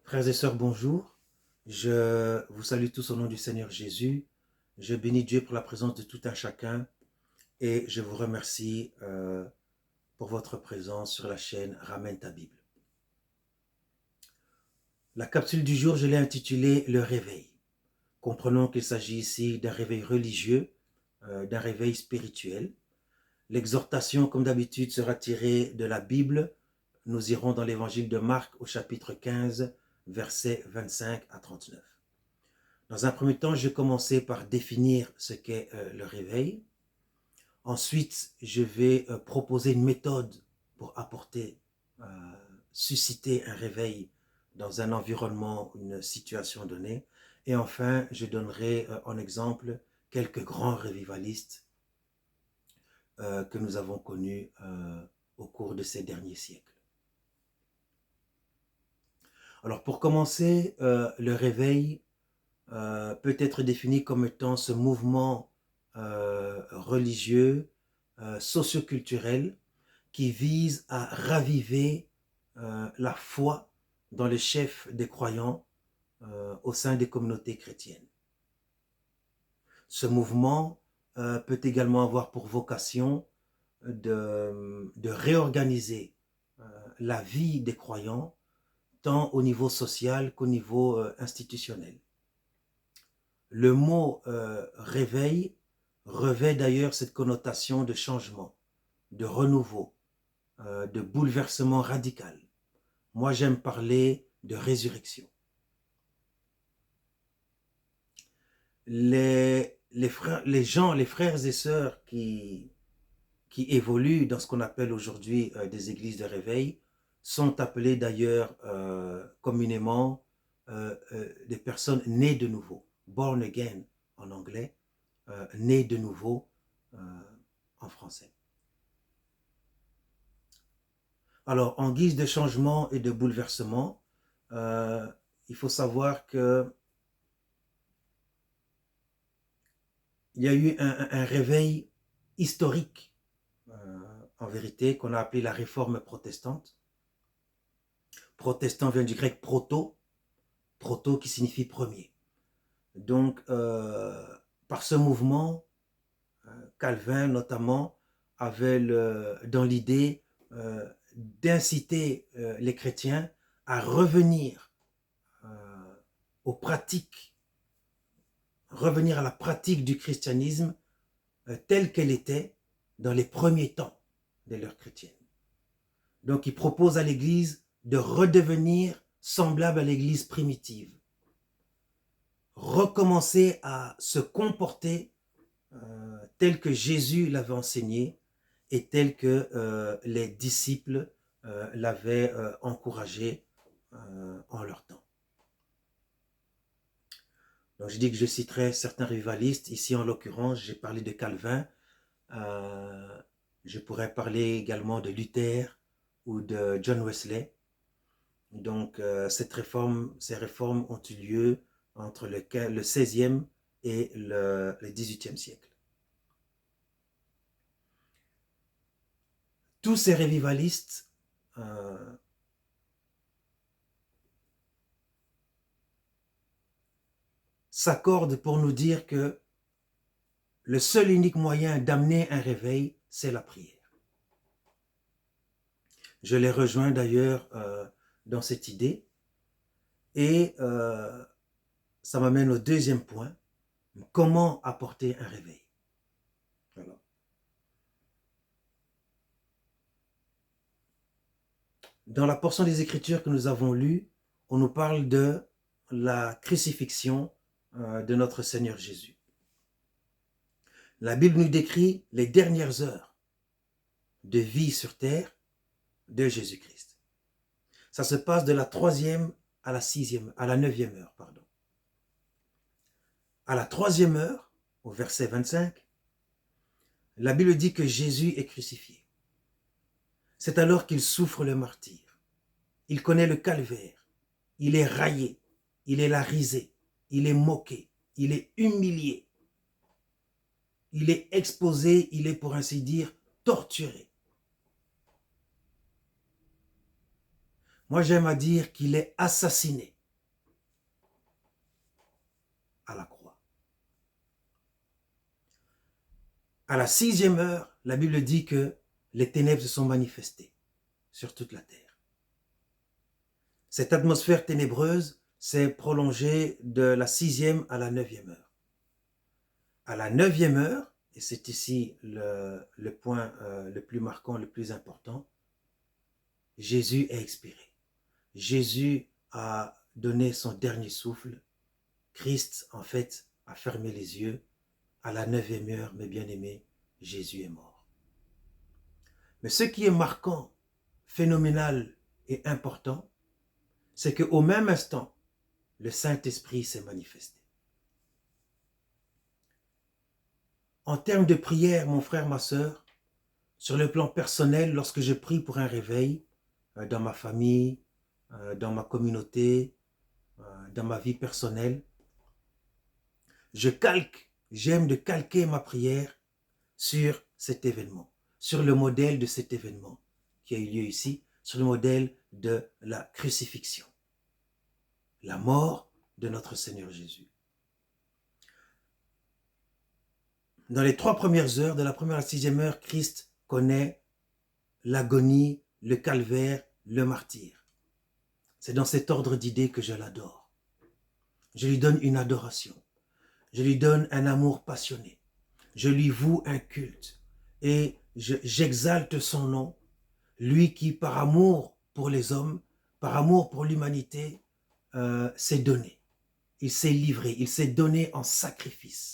Frères et sœurs, bonjour. Je vous salue tous au nom du Seigneur Jésus. Je bénis Dieu pour la présence de tout un chacun et je vous remercie pour votre présence sur la chaîne Ramène ta Bible. La capsule du jour, je l'ai intitulée Le réveil. Comprenons qu'il s'agit ici d'un réveil religieux, d'un réveil spirituel. L'exhortation, comme d'habitude, sera tirée de la Bible. Nous irons dans l'évangile de Marc au chapitre 15, versets 25 à 39. Dans un premier temps, je vais commencer par définir ce qu'est le réveil. Ensuite, je vais proposer une méthode pour susciter un réveil dans un environnement, une situation donnée. Et enfin, je donnerai en exemple quelques grands revivalistes que nous avons connus au cours de ces derniers siècles. Alors pour commencer, le réveil peut être défini comme étant ce mouvement religieux, socioculturel, qui vise à raviver la foi dans les chefs des croyants au sein des communautés chrétiennes. Ce mouvement peut également avoir pour vocation de réorganiser la vie des croyants, tant au niveau social qu'au niveau institutionnel. Le mot réveil revêt d'ailleurs cette connotation de changement, de renouveau, de bouleversement radical. Moi, j'aime parler de résurrection. Les frères et sœurs qui évoluent dans ce qu'on appelle aujourd'hui des églises de réveil sont appelés d'ailleurs communément des personnes nées de nouveau. Born again en anglais, né de nouveau en français. Alors, en guise de changement et de bouleversement, il faut savoir que il y a eu un réveil historique, en vérité, qu'on a appelé la réforme protestante. Protestant vient du grec proto qui signifie premier. Donc, par ce mouvement, Calvin notamment avait dans l'idée d'inciter les chrétiens à revenir aux pratiques, revenir à la pratique du christianisme telle qu'elle était dans les premiers temps de l'ère chrétienne. Donc, il propose à l'Église de redevenir semblable à l'Église primitive, recommencer à se comporter tel que Jésus l'avait enseigné et tel que les disciples l'avaient encouragé en leur temps. Donc je dis que je citerai certains rivalistes. Ici en l'occurrence, j'ai parlé de Calvin. Je pourrais parler également de Luther ou de John Wesley. Donc ces réformes ont eu lieu entre le 16e et le 18e siècle. Tous ces revivalistes s'accordent pour nous dire que le seul unique moyen d'amener un réveil, c'est la prière. Je les rejoins d'ailleurs dans cette idée et ça m'amène au deuxième point. Comment apporter un réveil? Voilà. Dans la portion des Écritures que nous avons lue, on nous parle de la crucifixion de notre Seigneur Jésus. La Bible nous décrit les dernières heures de vie sur terre de Jésus-Christ. Ça se passe de la 3e à la 9e heure, pardon. À la 3e heure, au verset 25, la Bible dit que Jésus est crucifié. C'est alors qu'il souffre le martyre. Il connaît le calvaire. Il est raillé. Il est la risée. Il est moqué. Il est humilié. Il est exposé. Il est, pour ainsi dire, torturé. Moi, j'aime à dire qu'il est assassiné. À la 6e heure, la Bible dit que les ténèbres se sont manifestées sur toute la terre. Cette atmosphère ténébreuse s'est prolongée de la 6e à la 9e heure. À la 9e heure, et c'est ici le point le plus marquant, le plus important, Jésus est expiré. Jésus a donné son dernier souffle. Christ, en fait, a fermé les yeux. À la 9e heure, mes bien-aimés, Jésus est mort. Mais ce qui est marquant, phénoménal et important, c'est qu'au même instant, le Saint-Esprit s'est manifesté. En termes de prière, mon frère, ma sœur, sur le plan personnel, lorsque je prie pour un réveil, dans ma famille, dans ma communauté, dans ma vie personnelle, j'aime de calquer ma prière sur cet événement, sur le modèle de cet événement qui a eu lieu ici, sur le modèle de la crucifixion, la mort de notre Seigneur Jésus. Dans les 3 premières heures, de la 1re à la 6e heure, Christ connaît l'agonie, le calvaire, le martyre. C'est dans cet ordre d'idées que je l'adore. Je lui donne une adoration. Je lui donne un amour passionné. Je lui voue un culte. Et j'exalte son nom, lui qui, par amour pour les hommes, par amour pour l'humanité, s'est donné. Il s'est livré, il s'est donné en sacrifice.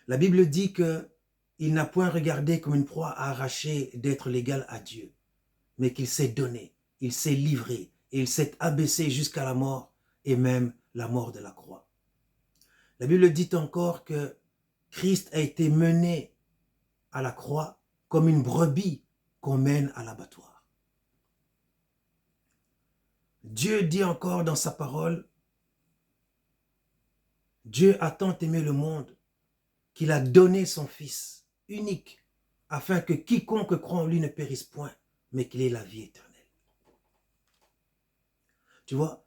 La Bible dit qu'il n'a point regardé comme une proie à arracher d'être l'égal à Dieu, mais qu'il s'est donné, il s'est livré et il s'est abaissé jusqu'à la mort et même la mort de la croix. La Bible dit encore que Christ a été mené à la croix comme une brebis qu'on mène à l'abattoir. Dieu dit encore dans sa parole, Dieu a tant aimé le monde qu'il a donné son Fils unique, afin que quiconque croit en lui ne périsse point, mais qu'il ait la vie éternelle. Tu vois,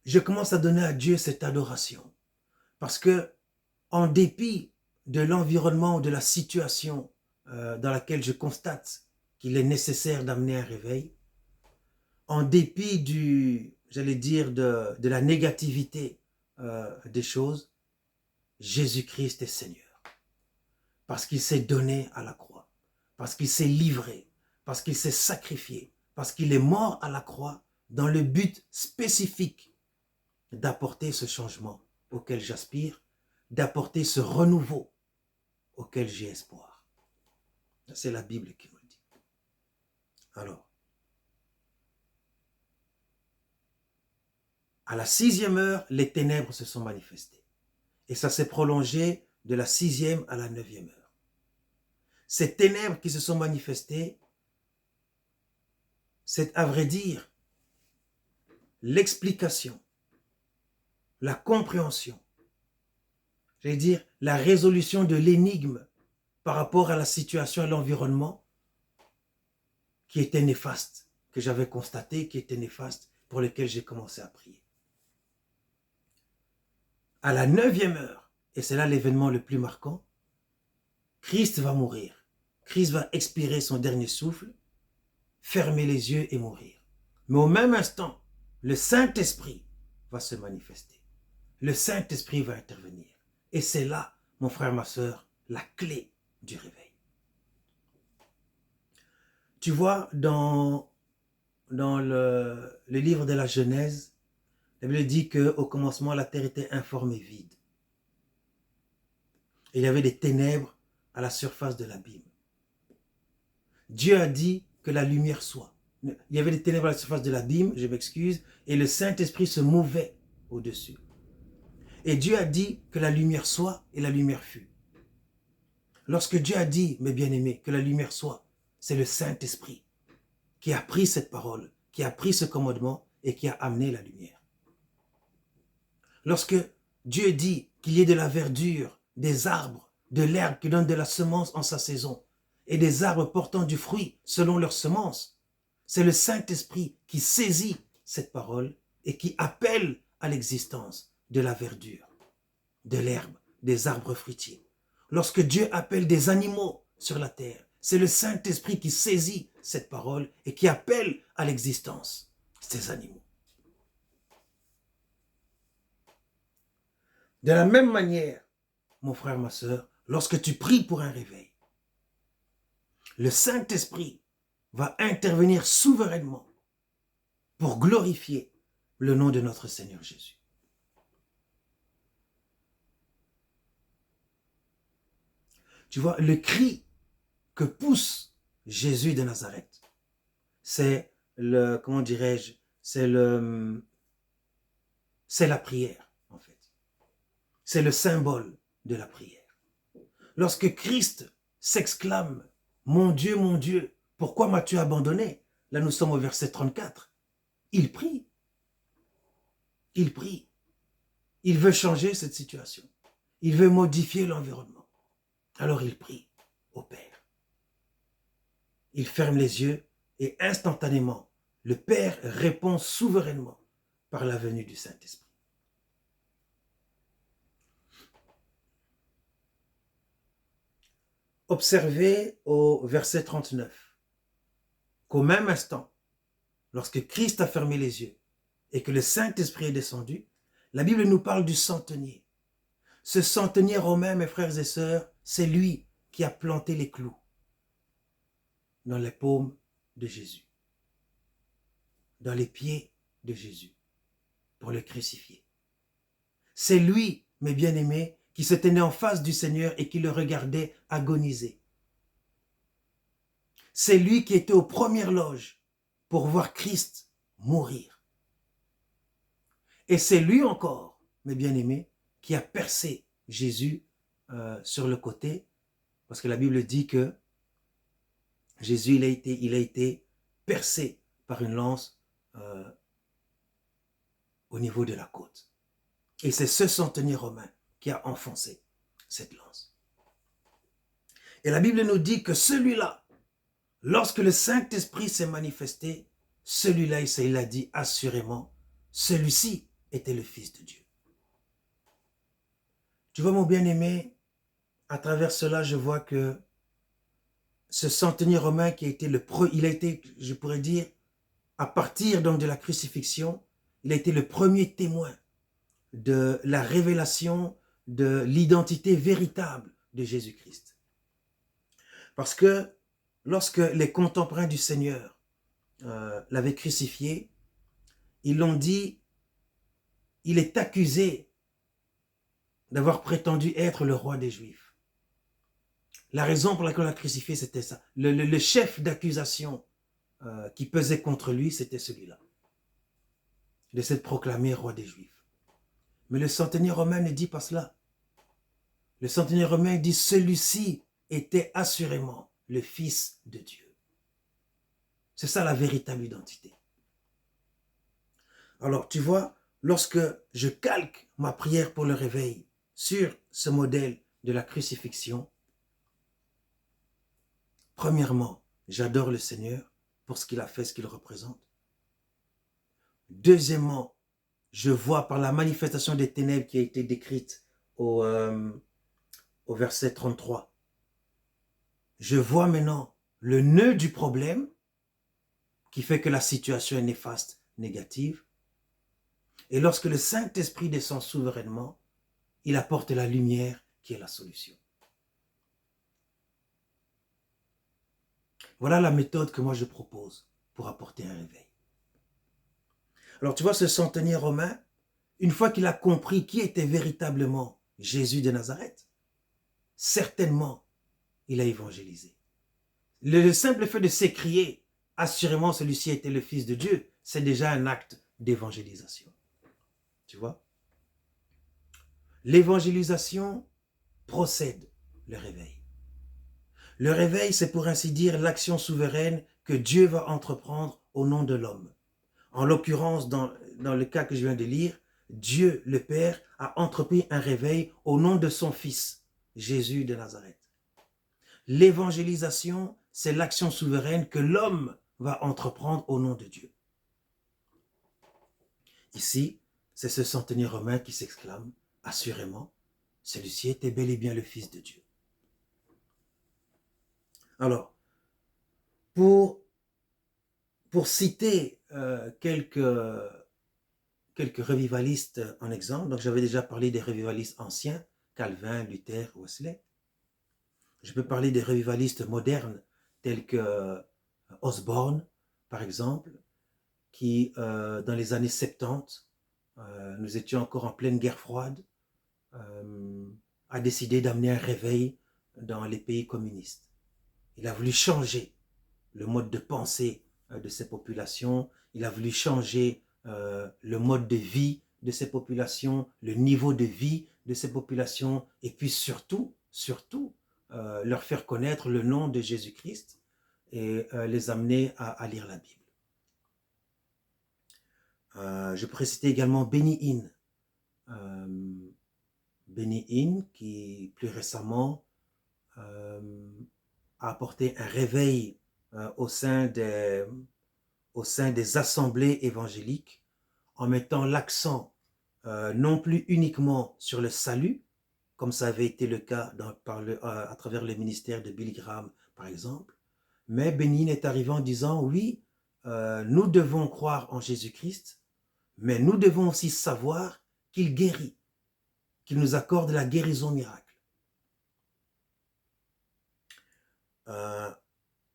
je commence à donner à Dieu cette adoration, parce que, en dépit de l'environnement, de la situation dans laquelle je constate qu'il est nécessaire d'amener un réveil, en dépit de la négativité des choses, Jésus-Christ est Seigneur. Parce qu'il s'est donné à la croix, parce qu'il s'est livré, parce qu'il s'est sacrifié, parce qu'il est mort à la croix dans le but spécifique d'apporter ce changement auquel j'aspire, d'apporter ce renouveau auquel j'ai espoir. C'est la Bible qui nous le dit. Alors, à la 6e heure, les ténèbres se sont manifestées. Et ça s'est prolongé de la 6e à la 9e heure. Ces ténèbres qui se sont manifestées, c'est à vrai dire l'explication, la compréhension, j'allais dire la résolution de l'énigme par rapport à la situation, à l'environnement qui était néfaste, que j'avais constaté, qui était néfaste, pour lequel j'ai commencé à prier. À la 9e heure, et c'est là l'événement le plus marquant, Christ va mourir. Christ va expirer son dernier souffle, fermer les yeux et mourir. Mais au même instant, le Saint-Esprit va se manifester. Le Saint-Esprit va intervenir. Et c'est là, mon frère, ma sœur, la clé du réveil. Tu vois, dans le livre de la Genèse, la Bible dit qu'au commencement, la terre était informe et vide. Et il y avait des ténèbres à la surface de l'abîme. Dieu a dit que la lumière soit. Il y avait des ténèbres à la surface de l'abîme, je m'excuse, et le Saint-Esprit se mouvait au-dessus. Et Dieu a dit que la lumière soit, et la lumière fut. Lorsque Dieu a dit, mes bien-aimés, que la lumière soit, c'est le Saint-Esprit qui a pris cette parole, qui a pris ce commandement et qui a amené la lumière. Lorsque Dieu dit qu'il y ait de la verdure, des arbres, de l'herbe qui donne de la semence en sa saison, et des arbres portant du fruit selon leur semence, c'est le Saint-Esprit qui saisit cette parole et qui appelle à l'existence de la verdure, de l'herbe, des arbres fruitiers. lorsque Dieu appelle des animaux sur la terre, c'est le Saint-Esprit qui saisit cette parole et qui appelle à l'existence ces animaux. De la même manière, mon frère, ma sœur, lorsque tu pries pour un réveil, le Saint-Esprit va intervenir souverainement pour glorifier le nom de notre Seigneur Jésus. Tu vois, le cri que pousse Jésus de Nazareth, c'est comment dirais-je, c'est la prière, en fait. C'est le symbole de la prière. Lorsque Christ s'exclame, mon Dieu, pourquoi m'as-tu abandonné? Là, nous sommes au verset 34. Il prie. Il prie. Il veut changer cette situation. Il veut modifier l'environnement. Alors il prie au Père. Il ferme les yeux et instantanément, le Père répond souverainement par la venue du Saint-Esprit. Observez au verset 39 qu'au même instant, lorsque Christ a fermé les yeux et que le Saint-Esprit est descendu, la Bible nous parle du centenier. Ce centenier romain, mes frères et sœurs, c'est lui qui a planté les clous dans les paumes de Jésus, dans les pieds de Jésus, pour le crucifier. C'est lui, mes bien-aimés, qui se tenait en face du Seigneur et qui le regardait agoniser. C'est lui qui était aux premières loges pour voir Christ mourir. Et c'est lui encore, mes bien-aimés, qui a percé Jésus sur le côté, parce que la Bible dit que Jésus, il a été percé par une lance au niveau de la côte. Et c'est ce centenier romain qui a enfoncé cette lance. Et la Bible nous dit que celui-là, lorsque le Saint-Esprit s'est manifesté, celui-là, il a dit assurément, celui-ci était le Fils de Dieu. Tu vois, mon bien-aimé, à travers cela, je vois que ce centenier romain qui a été il a été, je pourrais dire, à partir donc de la crucifixion, il a été le premier témoin de la révélation de l'identité véritable de Jésus-Christ. Parce que lorsque les contemporains du Seigneur l'avaient crucifié, ils l'ont dit, il est accusé d'avoir prétendu être le roi des Juifs. La raison pour laquelle on l'a crucifié, c'était ça. Le chef d'accusation qui pesait contre lui, c'était celui-là, de s'être proclamé roi des Juifs. Mais le centenier romain ne dit pas cela. Le centenier romain dit, celui-ci était assurément le Fils de Dieu. C'est ça la véritable identité. Alors, tu vois, lorsque je calque ma prière pour le réveil sur ce modèle de la crucifixion, premièrement, j'adore le Seigneur pour ce qu'il a fait, ce qu'il représente. Deuxièmement, je vois par la manifestation des ténèbres qui a été décrite au verset 33. Je vois maintenant le nœud du problème qui fait que la situation est néfaste, négative. Et lorsque le Saint-Esprit descend souverainement, il apporte la lumière qui est la solution. Voilà la méthode que moi je propose pour apporter un réveil. Alors tu vois, ce centenier romain, une fois qu'il a compris qui était véritablement Jésus de Nazareth, certainement il a évangélisé. Le simple fait de s'écrier, assurément celui-ci était le Fils de Dieu, c'est déjà un acte d'évangélisation. Tu vois? L'évangélisation procède le réveil. Le réveil, c'est pour ainsi dire l'action souveraine que Dieu va entreprendre au nom de l'homme. En l'occurrence, dans le cas que je viens de lire, Dieu, le Père, a entrepris un réveil au nom de son Fils, Jésus de Nazareth. L'évangélisation, c'est l'action souveraine que l'homme va entreprendre au nom de Dieu. Ici, c'est ce centenier romain qui s'exclame, assurément, celui-ci était bel et bien le Fils de Dieu. Alors, pour, pour citer quelques revivalistes en exemple, donc j'avais déjà parlé des revivalistes anciens, Calvin, Luther, Wesley. Je peux parler des revivalistes modernes tels que Osborne, par exemple, qui, dans les années 70, nous étions encore en pleine guerre froide, a décidé d'amener un réveil dans les pays communistes. Il a voulu changer le mode de pensée de ces populations, il a voulu changer le mode de vie de ces populations, le niveau de vie de ces populations, et puis surtout, leur faire connaître le nom de Jésus-Christ et les amener à lire la Bible. Je pourrais citer également Benny Hinn. Benny Hinn, qui plus récemment a apporté un réveil au sein des assemblées évangéliques en mettant l'accent non plus uniquement sur le salut, comme ça avait été le cas à travers le ministère de Billy Graham, par exemple, mais Benny Hinn est arrivé en disant, oui, nous devons croire en Jésus-Christ, mais nous devons aussi savoir qu'il guérit, qu'il nous accorde la guérison miracle.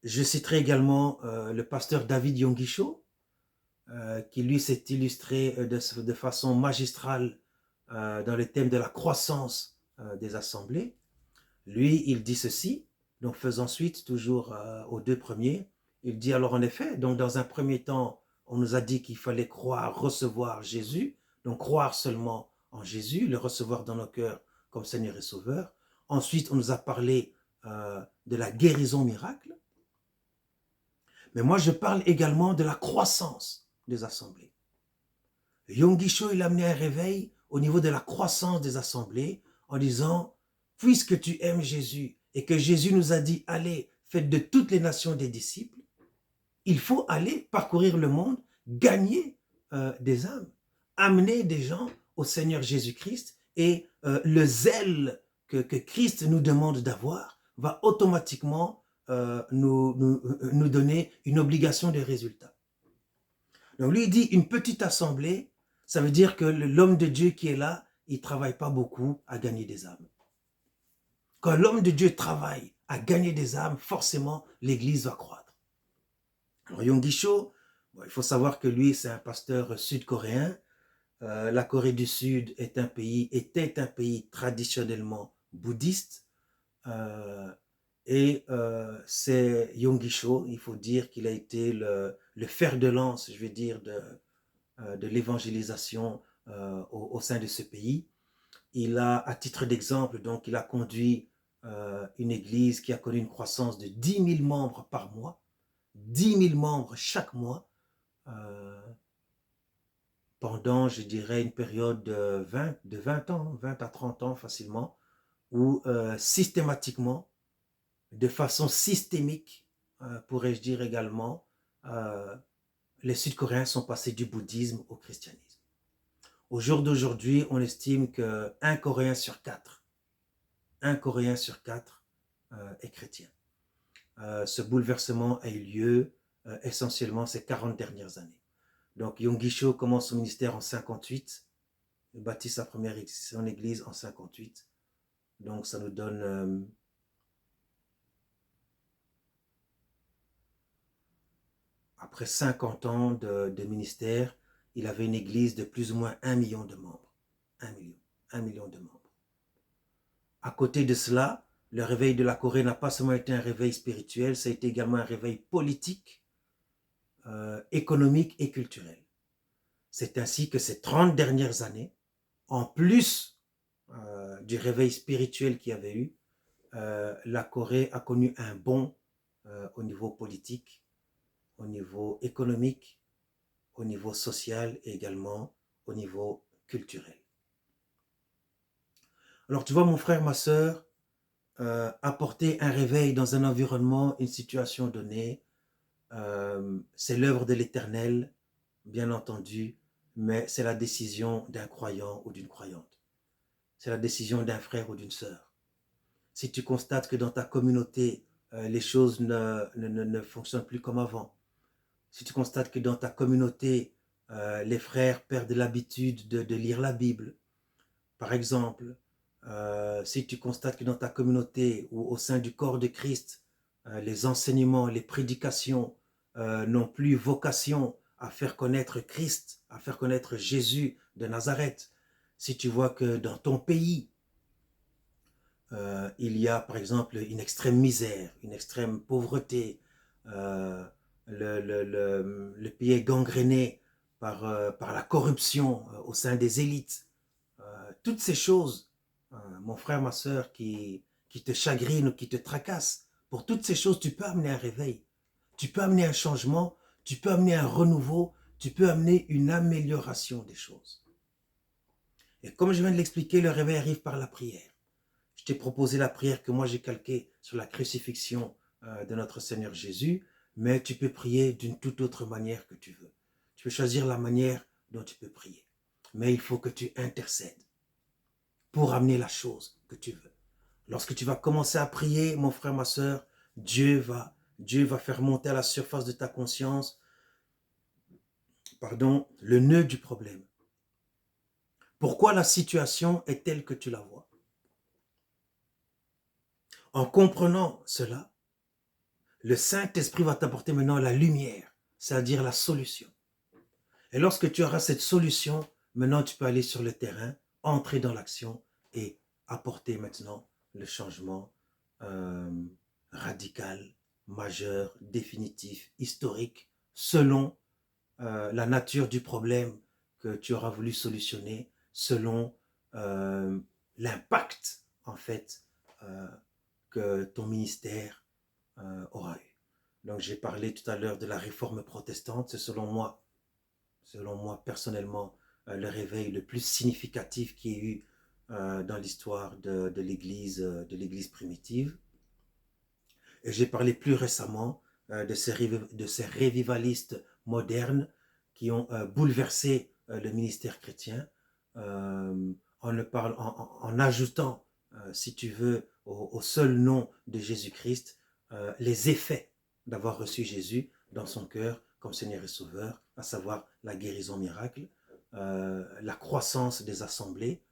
Je citerai également le pasteur David Yonggi qui lui s'est illustré de façon magistrale dans le thème de la croissance des assemblées. Lui, il dit ceci, donc faisant suite toujours aux deux premiers, il dit alors en effet, donc dans un premier temps, on nous a dit qu'il fallait croire, recevoir Jésus, donc croire seulement en Jésus, le recevoir dans nos cœurs comme Seigneur et Sauveur. Ensuite, on nous a parlé de la guérison miracle. Mais moi, je parle également de la croissance des assemblées. Yonggi Cho, il a amené un réveil au niveau de la croissance des assemblées en disant, puisque tu aimes Jésus et que Jésus nous a dit, allez, faites de toutes les nations des disciples, il faut aller parcourir le monde, gagner des âmes, amener des gens au Seigneur Jésus-Christ et le zèle que Christ nous demande d'avoir va automatiquement nous donner une obligation de résultat. Donc lui, il dit une petite assemblée, ça veut dire que l'homme de Dieu qui est là, il ne travaille pas beaucoup à gagner des âmes. Quand l'homme de Dieu travaille à gagner des âmes, forcément, l'Église va croître. Alors Yonggi Cho, il faut savoir que lui, c'est un pasteur sud-coréen. La Corée du Sud était un pays traditionnellement bouddhiste. C'est Yonggi Cho, il faut dire qu'il a été le fer de lance, je vais dire, de l'évangélisation au sein de ce pays. Il a, à titre d'exemple, donc, il a conduit une église qui a connu une croissance de 10 000 membres par mois, 10 000 membres chaque mois, pendant, je dirais, une période de 20 ans, 20 à 30 ans facilement, où systématiquement, de façon systémique, pourrais-je dire également, les Sud-Coréens sont passés du bouddhisme au christianisme. Au jour d'aujourd'hui, on estime qu'un Coréen sur quatre est chrétien. Ce bouleversement a eu lieu essentiellement ces 40 dernières années. Donc Yonggi Cho commence son ministère en 58, il bâtit son église en 58. Donc ça nous donne après 50 ans de ministère, il avait une église de plus ou moins 1 million de membres. 1 million de membres. À côté de cela, le réveil de la Corée n'a pas seulement été un réveil spirituel, ça a été également un réveil politique, économique et culturel. C'est ainsi que ces 30 dernières années, en plus du réveil spirituel qu'il y avait eu, la Corée a connu un bond au niveau politique, au niveau économique, au niveau social et également au niveau culturel. Alors tu vois mon frère, ma sœur, apporter un réveil dans un environnement, une situation donnée, c'est l'œuvre de l'Éternel, bien entendu, mais c'est la décision d'un croyant ou d'une croyante. C'est la décision d'un frère ou d'une sœur. Si tu constates que dans ta communauté, les choses ne fonctionnent plus comme avant. Si tu constates que dans ta communauté, les frères perdent l'habitude de lire la Bible, par exemple, si tu constates que dans ta communauté ou au sein du corps de Christ, les enseignements, les prédications n'ont plus vocation à faire connaître Christ, à faire connaître Jésus de Nazareth, si tu vois que dans ton pays, il y a par exemple une extrême misère, une extrême pauvreté, euh, le pays est gangréné par la corruption au sein des élites, toutes ces choses, mon frère, ma soeur, qui te chagrinent ou qui te tracassent, pour toutes ces choses, tu peux amener un réveil, tu peux amener un changement, tu peux amener un renouveau, tu peux amener une amélioration des choses. Et comme je viens de l'expliquer, le réveil arrive par la prière. Je t'ai proposé la prière que moi j'ai calquée sur la crucifixion de notre Seigneur Jésus, mais tu peux prier d'une toute autre manière que tu veux. Tu peux choisir la manière dont tu peux prier. Mais il faut que tu intercèdes pour amener la chose que tu veux. Lorsque tu vas commencer à prier, mon frère, ma soeur, Dieu va faire monter à la surface de ta conscience, le nœud du problème. Pourquoi la situation est telle que tu la vois? En comprenant cela, le Saint-Esprit va t'apporter maintenant la lumière, c'est-à-dire la solution. Et lorsque tu auras cette solution, maintenant tu peux aller sur le terrain, entrer dans l'action et apporter maintenant le changement euh, radical, majeur, définitif, historique, selon la nature du problème que tu auras voulu solutionner, selon l'impact en fait que ton ministère aura eu. Donc j'ai parlé tout à l'heure de la réforme protestante, c'est selon moi personnellement, le réveil le plus significatif qu'il y ait eu dans l'histoire de l'Église primitive. Et j'ai parlé plus récemment de ces révivalistes modernes qui ont bouleversé le ministère chrétien en ajoutant, si tu veux, au seul nom de Jésus-Christ, les effets d'avoir reçu Jésus dans son cœur comme Seigneur et Sauveur, à savoir la guérison miracle, la croissance des assemblées,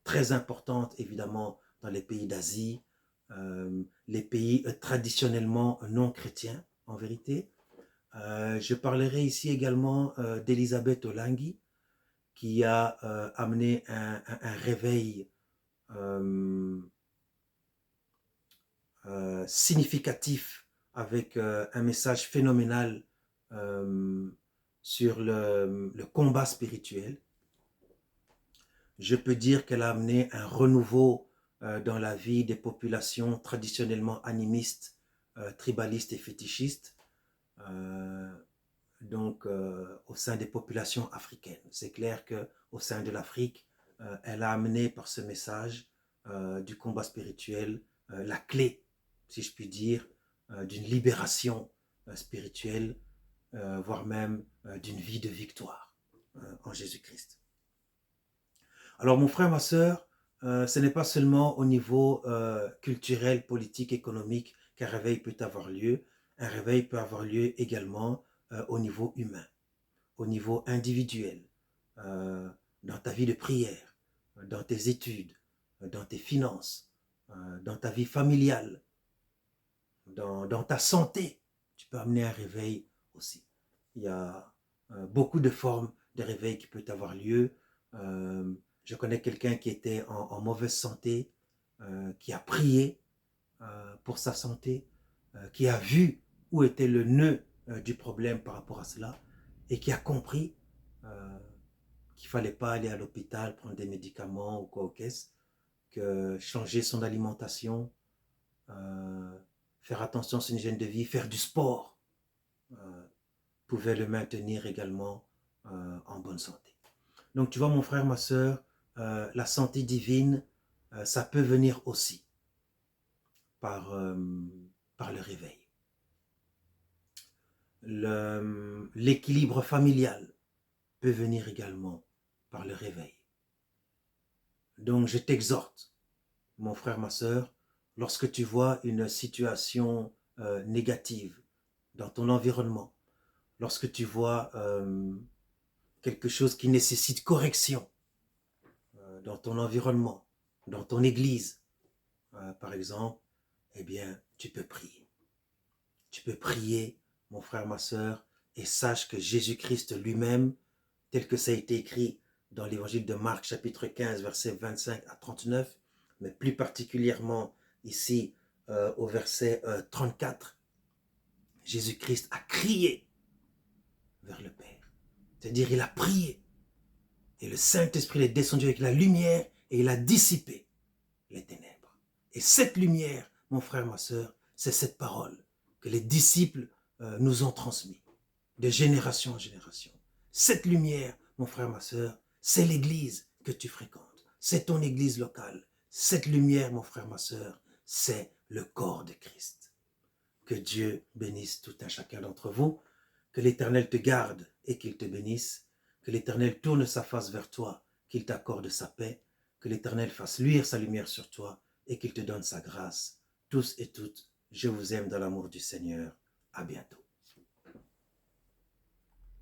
très importante évidemment dans les pays d'Asie, les pays traditionnellement non chrétiens en vérité. Je parlerai ici également d'Elisabeth Olangi qui a amené un réveil significatif avec un message phénoménal sur le combat spirituel. Je peux dire qu'elle a amené un renouveau dans la vie des populations traditionnellement animistes, tribalistes et fétichistes, au sein des populations africaines. C'est clair qu'au sein de l'Afrique, elle a amené par ce message du combat spirituel la clé, si je puis dire, d'une libération spirituelle, voire même d'une vie de victoire en Jésus-Christ. Alors mon frère, ma soeur, ce n'est pas seulement au niveau culturel, politique, économique qu'un réveil peut avoir lieu. Un réveil peut avoir lieu également au niveau humain, au niveau individuel, dans ta vie de prière, dans tes études, dans tes finances, dans ta vie familiale, dans ta santé. Tu peux amener un réveil aussi. Il y a beaucoup de formes de réveil qui peuvent avoir lieu. Je connais quelqu'un qui était en mauvaise santé, qui a prié pour sa santé, qui a vu où était le nœud du problème par rapport à cela et qui a compris qu'il ne fallait pas aller à l'hôpital prendre des médicaments ou quoi au caisse, que changer son alimentation, faire attention à son hygiène de vie, faire du sport pouvait le maintenir également en bonne santé. Donc tu vois mon frère, ma soeur, la santé divine, ça peut venir aussi par le réveil. L'équilibre familial peut venir également par le réveil. Donc je t'exhorte, mon frère, ma soeur, lorsque tu vois une situation négative dans ton environnement, lorsque tu vois quelque chose qui nécessite correction dans ton environnement, dans ton église, par exemple, eh bien, tu peux prier. Tu peux prier, mon frère, ma sœur, et sache que Jésus-Christ lui-même, tel que ça a été écrit dans l'évangile de Marc, chapitre 15, versets 25 à 39, mais plus particulièrement ici au verset 34, Jésus-Christ a crié vers le Père. C'est-à-dire, il a prié. Et le Saint-Esprit est descendu avec la lumière et il a dissipé les ténèbres. Et cette lumière, mon frère, ma sœur, c'est cette parole que les disciples nous ont transmise de génération en génération. Cette lumière, mon frère, ma sœur, c'est l'église que tu fréquentes. C'est ton église locale. Cette lumière, mon frère, ma sœur, c'est le corps de Christ. Que Dieu bénisse tout un chacun d'entre vous. Que l'Éternel te garde et qu'il te bénisse. Que l'Éternel tourne sa face vers toi, qu'il t'accorde sa paix. Que l'Éternel fasse luire sa lumière sur toi et qu'il te donne sa grâce. Tous et toutes, je vous aime dans l'amour du Seigneur. À bientôt.